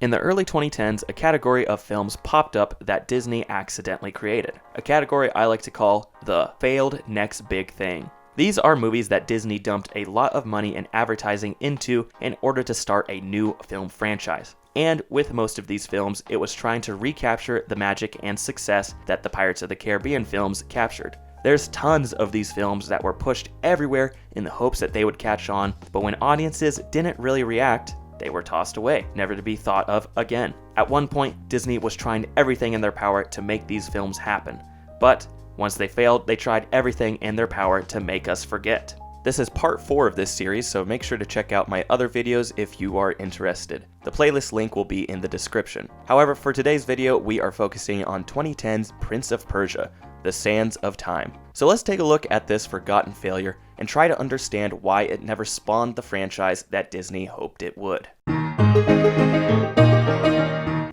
In the early 2010s, a category of films popped up that Disney accidentally created, a category I like to call the failed next big thing. These are movies that Disney dumped a lot of money and advertising into in order to start a new film franchise. And with most of these films, it was trying to recapture the magic and success that the Pirates of the Caribbean films captured. There's tons of these films that were pushed everywhere in the hopes that they would catch on, but when audiences didn't really react, they were tossed away, never to be thought of again. At one point, Disney was trying everything in their power to make these films happen. But once they failed, they tried everything in their power to make us forget. This is part 4 of this series, so make sure to check out my other videos if you are interested. The playlist link will be in the description. However, for today's video, we are focusing on 2010's Prince of Persia, The Sands of Time. So let's take a look at this forgotten failure and try to understand why it never spawned the franchise that Disney hoped it would.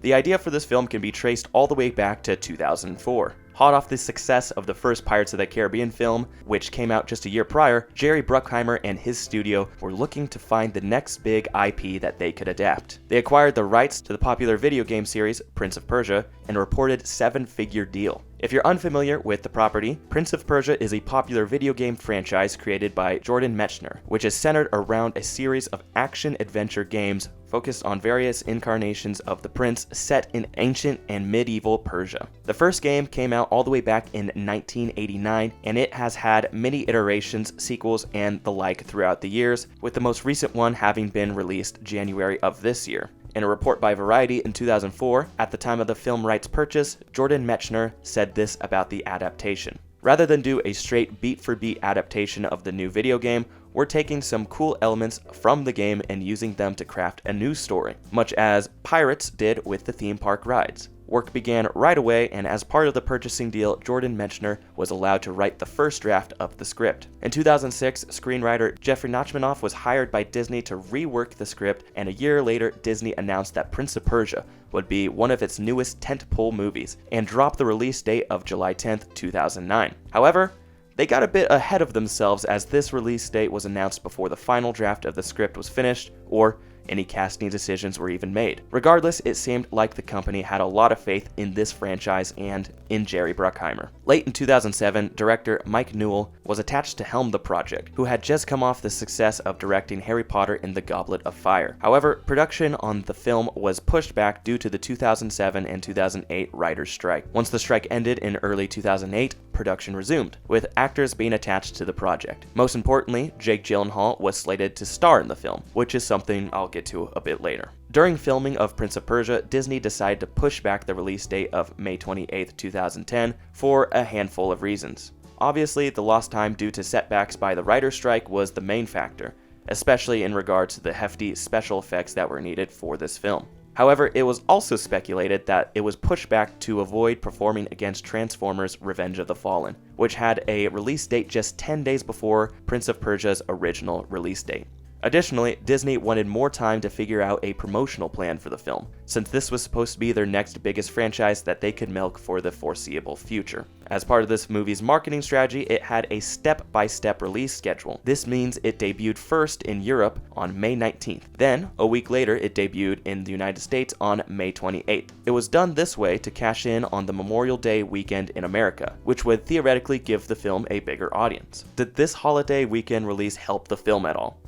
The idea for this film can be traced all the way back to 2004. Hot off the success of the first Pirates of the Caribbean film, which came out just a year prior, Jerry Bruckheimer and his studio were looking to find the next big IP that they could adapt. They acquired the rights to the popular video game series Prince of Persia and a reported 7-figure deal. If you're unfamiliar with the property, Prince of Persia is a popular video game franchise created by Jordan Mechner, which is centered around a series of action-adventure games focused on various incarnations of the prince set in ancient and medieval Persia. The first game came out all the way back in 1989, and it has had many iterations, sequels, and the like throughout the years, with the most recent one having been released January of this year. In a report by Variety in 2004, at the time of the film rights purchase, Jordan Mechner said this about the adaptation. Rather than do a straight beat-for-beat adaptation of the new video game, we're taking some cool elements from the game and using them to craft a new story, much as Pirates did with the theme park rides. Work began right away, and as part of the purchasing deal, Jordan Mechner was allowed to write the first draft of the script. In 2006, screenwriter Jeffrey Nachmanoff was hired by Disney to rework the script, and a year later, Disney announced that Prince of Persia would be one of its newest tentpole movies, and dropped the release date of July 10th, 2009. However, they got a bit ahead of themselves as this release date was announced before the final draft of the script was finished, or any casting decisions were even made. Regardless, it seemed like the company had a lot of faith in this franchise and in Jerry Bruckheimer. Late in 2007, director Mike Newell was attached to helm the project, who had just come off the success of directing Harry Potter and the Goblet of Fire. However, production on the film was pushed back due to the 2007 and 2008 writers' strike. Once the strike ended in early 2008, production resumed, with actors being attached to the project. Most importantly, Jake Gyllenhaal was slated to star in the film, which is something I'll get to a bit later. During filming of Prince of Persia, Disney decided to push back the release date of May 28, 2010 for a handful of reasons. Obviously, the lost time due to setbacks by the writer's strike was the main factor, especially in regards to the hefty special effects that were needed for this film. However, it was also speculated that it was pushed back to avoid performing against Transformers: Revenge of the Fallen, which had a release date just 10 days before Prince of Persia's original release date. Additionally, Disney wanted more time to figure out a promotional plan for the film, since this was supposed to be their next biggest franchise that they could milk for the foreseeable future. As part of this movie's marketing strategy, it had a step-by-step release schedule. This means it debuted first in Europe on May 19th. Then, a week later, it debuted in the United States on May 28th. It was done this way to cash in on the Memorial Day weekend in America, which would theoretically give the film a bigger audience. Did this holiday weekend release help the film at all?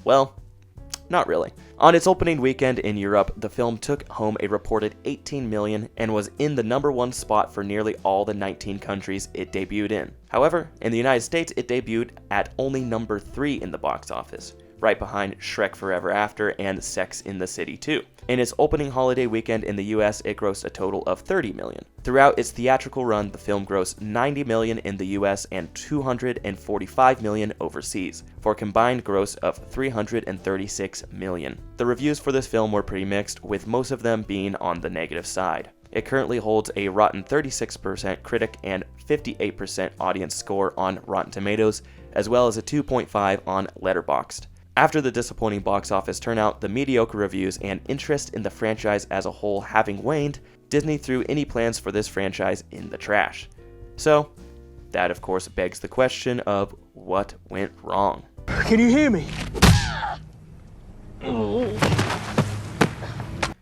Well, not really. On its opening weekend in Europe, the film took home a reported $18 million and was in the #1 spot for nearly all the 19 countries it debuted in. However, in the United States, it debuted at only number 3 in the box office, right behind Shrek Forever After and Sex and the City 2. In its opening holiday weekend in the US, it grossed a total of $30 million. Throughout its theatrical run, the film grossed $90 million in the US and $245 million overseas, for a combined gross of $336 million. The reviews for this film were pretty mixed, with most of them being on the negative side. It currently holds a rotten 36% critic and 58% audience score on Rotten Tomatoes, as well as a 2.5 on Letterboxd. After the disappointing box office turnout, the mediocre reviews, and interest in the franchise as a whole having waned, Disney threw any plans for this franchise in the trash. So, that of course begs the question of what went wrong. Can you hear me?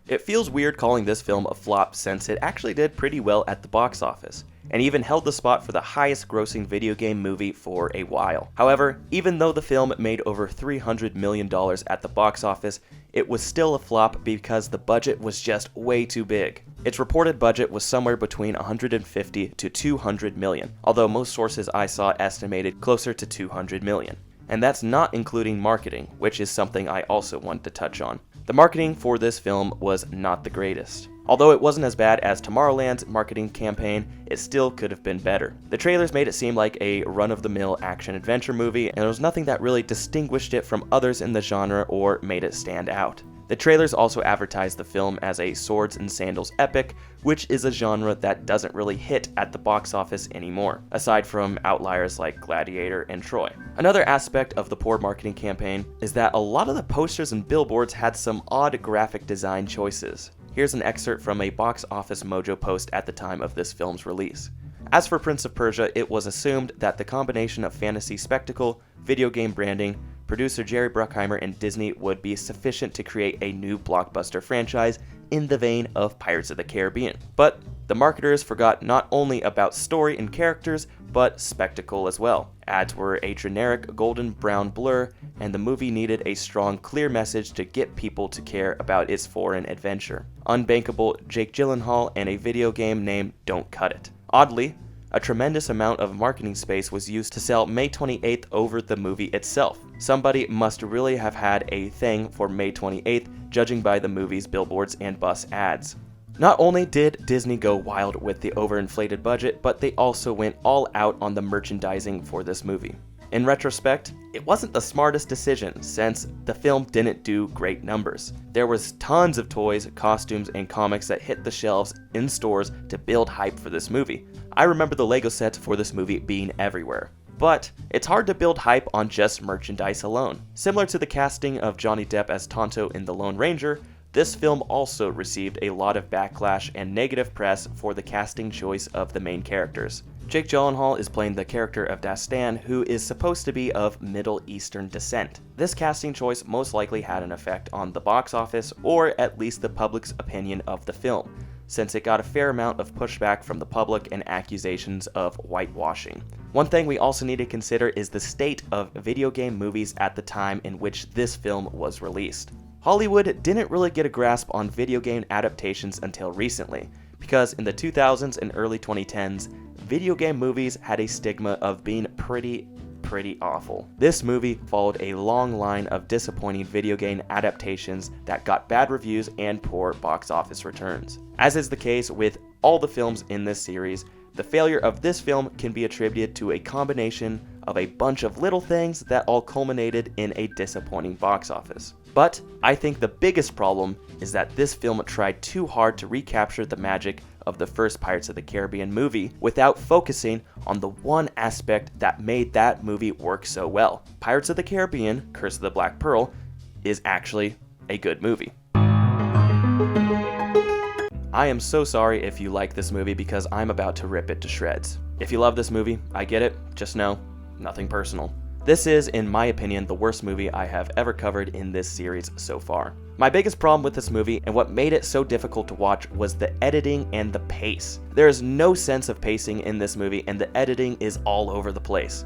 It feels weird calling this film a flop since it actually did pretty well at the box office, and even held the spot for the highest grossing video game movie for a while. However, even though the film made over $300 million at the box office, it was still a flop because the budget was just way too big. Its reported budget was somewhere between $150 to $200 million, although most sources I saw estimated closer to $200 million. And that's not including marketing, which is something I also want to touch on. The marketing for this film was not the greatest. Although it wasn't as bad as Tomorrowland's marketing campaign, it still could have been better. The trailers made it seem like a run-of-the-mill action-adventure movie, and there was nothing that really distinguished it from others in the genre or made it stand out. The trailers also advertised the film as a swords and sandals epic, which is a genre that doesn't really hit at the box office anymore, aside from outliers like Gladiator and Troy. Another aspect of the poor marketing campaign is that a lot of the posters and billboards had some odd graphic design choices. Here's an excerpt from a Box Office Mojo post at the time of this film's release. As for Prince of Persia, it was assumed that the combination of fantasy spectacle, video game branding, producer Jerry Bruckheimer, and Disney would be sufficient to create a new blockbuster franchise in the vein of Pirates of the Caribbean. But the marketers forgot not only about story and characters, but spectacle as well. Ads were a generic golden brown blur, and the movie needed a strong, clear message to get people to care about its foreign adventure. Unbankable Jake Gyllenhaal and a video game named Don't Cut It. Oddly, a tremendous amount of marketing space was used to sell May 28th over the movie itself. Somebody must really have had a thing for May 28th, judging by the movie's billboards and bus ads. Not only did Disney go wild with the overinflated budget, but they also went all out on the merchandising for this movie. In retrospect, it wasn't the smartest decision since the film didn't do great numbers. There was tons of toys, costumes, and comics that hit the shelves in stores to build hype for this movie. I remember the Lego sets for this movie being everywhere. But it's hard to build hype on just merchandise alone. Similar to the casting of Johnny Depp as Tonto in The Lone Ranger, this film also received a lot of backlash and negative press for the casting choice of the main characters. Jake Gyllenhaal is playing the character of Dastan, who is supposed to be of Middle Eastern descent. This casting choice most likely had an effect on the box office, or at least the public's opinion of the film, since it got a fair amount of pushback from the public and accusations of whitewashing. One thing we also need to consider is the state of video game movies at the time in which this film was released. Hollywood didn't really get a grasp on video game adaptations until recently, because in the 2000s and early 2010s, video game movies had a stigma of being pretty awful. This movie followed a long line of disappointing video game adaptations that got bad reviews and poor box office returns. As is the case with all the films in this series, the failure of this film can be attributed to a combination of a bunch of little things that all culminated in a disappointing box office. But I think the biggest problem is that this film tried too hard to recapture the magic of the first Pirates of the Caribbean movie without focusing on the one aspect that made that movie work so well. Pirates of the Caribbean: Curse of the Black Pearl is actually a good movie. I am so sorry if you like this movie because I'm about to rip it to shreds. If you love this movie, I get it, just know, nothing personal. This is, in my opinion, the worst movie I have ever covered in this series so far. My biggest problem with this movie, and what made it so difficult to watch, was the editing and the pace. There is no sense of pacing in this movie, and the editing is all over the place.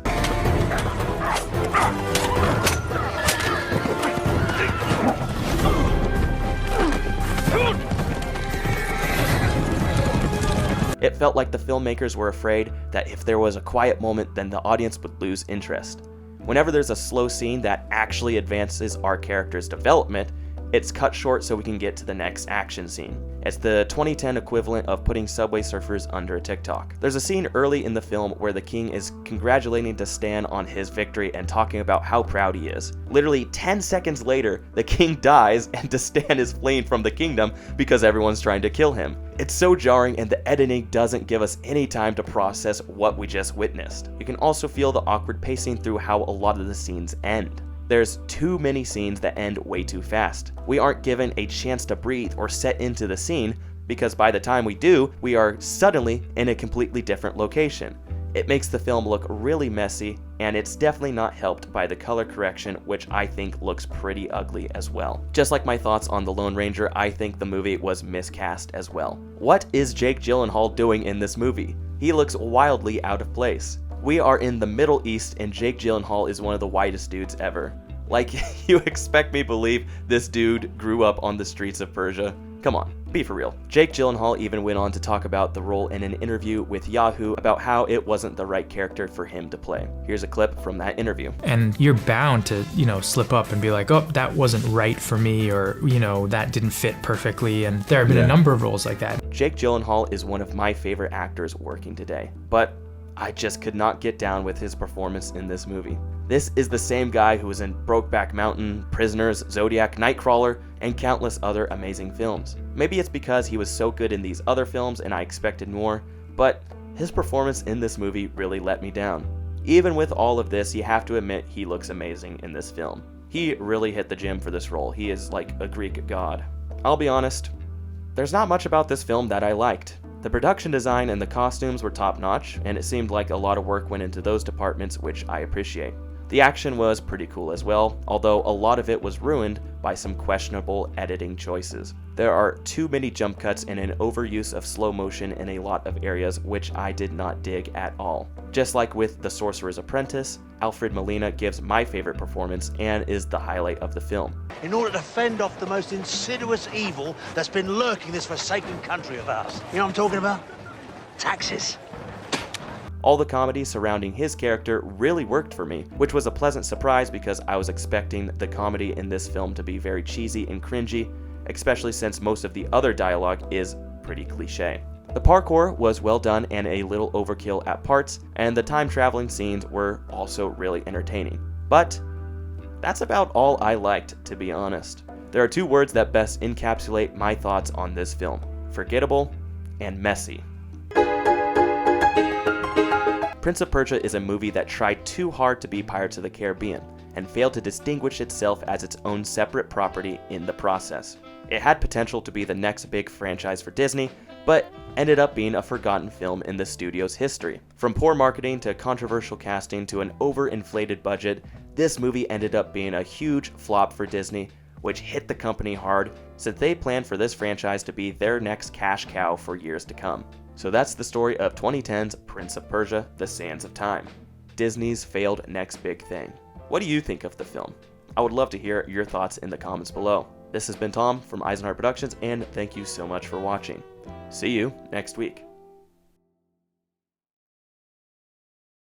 It felt like the filmmakers were afraid that if there was a quiet moment, then the audience would lose interest. Whenever there's a slow scene that actually advances our character's development, it's cut short so we can get to the next action scene. It's the 2010 equivalent of putting Subway Surfers under a TikTok. There's a scene early in the film where the king is congratulating Dastan on his victory and talking about how proud he is. Literally 10 seconds later, the king dies and Dastan is fleeing from the kingdom because everyone's trying to kill him. It's so jarring, and the editing doesn't give us any time to process what we just witnessed. You can also feel the awkward pacing through how a lot of the scenes end. There's too many scenes that end way too fast. We aren't given a chance to breathe or set into the scene, because by the time we do, we are suddenly in a completely different location. It makes the film look really messy, and it's definitely not helped by the color correction, which I think looks pretty ugly as well. Just like my thoughts on The Lone Ranger, I think the movie was miscast as well. What is Jake Gyllenhaal doing in this movie? He looks wildly out of place. We are in the Middle East, and Jake Gyllenhaal is one of the whitest dudes ever. Like, you expect me to believe this dude grew up on the streets of Persia? Come on, be for real. Jake Gyllenhaal even went on to talk about the role in an interview with Yahoo about how it wasn't the right character for him to play. Here's a clip from that interview. And you're bound to, slip up and be like, oh, that wasn't right for me, or, that didn't fit perfectly. And there have been a number of roles like that. Jake Gyllenhaal is one of my favorite actors working today, but I just could not get down with his performance in this movie. This is the same guy who was in Brokeback Mountain, Prisoners, Zodiac, Nightcrawler, and countless other amazing films. Maybe it's because he was so good in these other films and I expected more, but his performance in this movie really let me down. Even with all of this, you have to admit he looks amazing in this film. He really hit the gym for this role. He is like a Greek god. I'll be honest, there's not much about this film that I liked. The production design and the costumes were top-notch, and it seemed like a lot of work went into those departments, which I appreciate. The action was pretty cool as well, although a lot of it was ruined by some questionable editing choices. There are too many jump cuts and an overuse of slow motion in a lot of areas, which I did not dig at all. Just like with The Sorcerer's Apprentice, Alfred Molina gives my favorite performance and is the highlight of the film. In order to fend off the most insidious evil that's been lurking in this forsaken country of ours. You know what I'm talking about? Taxes. All the comedy surrounding his character really worked for me, which was a pleasant surprise because I was expecting the comedy in this film to be very cheesy and cringy, especially since most of the other dialogue is pretty cliche. The parkour was well done and a little overkill at parts, and the time-traveling scenes were also really entertaining. But that's about all I liked, to be honest. There are two words that best encapsulate my thoughts on this film: forgettable and messy. Prince of Persia is a movie that tried too hard to be Pirates of the Caribbean, and failed to distinguish itself as its own separate property in the process. It had potential to be the next big franchise for Disney, but ended up being a forgotten film in the studio's history. From poor marketing to controversial casting to an overinflated budget, this movie ended up being a huge flop for Disney, which hit the company hard since they planned for this franchise to be their next cash cow for years to come. So that's the story of 2010's Prince of Persia: The Sands of Time, Disney's failed next big thing. What do you think of the film? I would love to hear your thoughts in the comments below. This has been Tom from Eisenhart Productions, and thank you so much for watching. See you next week.